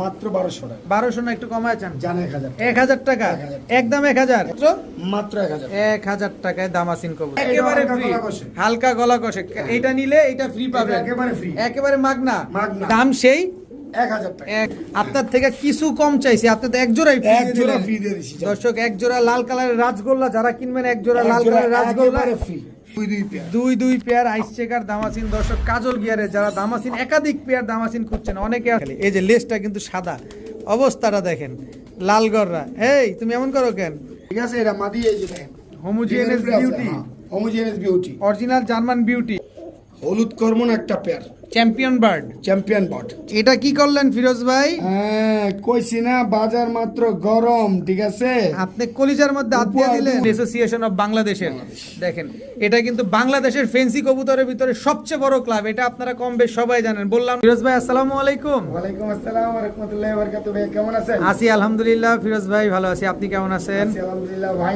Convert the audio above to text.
মাত্র 1200 টাকা। 1200 না একটু কমায় চান? জান 1000 1000 টাকা, একদম 1000, মাত্র 1000 1000 টাকায় দামাসিন কবুতর একেবারে একেবারে ফ্রি, গলা কষে। হালকা গলা কষে। এইটা নিলে এটা ফ্রি পাবেন, একেবারে free। একেবারে মাগনা। মাগনা। দাম সেই 1000 টাকা। আপনার থেকে কিছু কম চাইছি, আপনি তো এক জোড়াই free এক দিয়ে জোড়া দিলেন। ফ্রি দিয়ে দিছি। দর্শক, এক জোড়া লাল কালারের রাজগোল্লা যারা কিনবেন, এক জোড়া লাল কালারের রাজগোল্লা, ফ্রি। দুই পেয়ার। দুই পেয়ার আইস চেকার দামাসিন। দর্শক, কাজল গিয়ারে যারা দামাসিন একাধিক পেয়ার দামাসিন খুঁজছেন অনেকে, এই যে লেজটা কিন্তু সাদা, অবস্থাটা দেখেন লাল গররা। এই তুমি এমন করো কেন? ঠিক আছে, এটা মাদি এই যে দেখেন। Homogeneous beauty, homogeneous beauty. Original German beauty, হলুদ কর্মন একটা pair. Champion bird. Champion bird. এটা কি করলেন ফিরোজ ভাই? হ্যাঁ, কইছি না বাজার মাত্র গরম, ঠিক আছে? আপনি কলিজার মধ্যে হাত দিয়ে দিলেন। অ্যাসোসিয়েশন অফ বাংলাদেশের দেখেন, এটা কিন্তু বাংলাদেশের ফেন্সি কবুতরের ভিতরে সবচেয়ে বড় ক্লাব, এটা আপনারা কম বেশ সবাই জানেন। বললাম ফিরোজ ভাই, আসসালামু আলাইকুম। ওয়ালাইকুম আসসালাম ওয়া রাহমাতুল্লাহি ওয়া বারাকাতুহু। ভাই কেমন আছেন? আছি আলহামদুলিল্লাহ। ফিরোজ ভাই ভালো আছি, আপনি কেমন আছেন? আছি আলহামদুলিল্লাহ ভাই।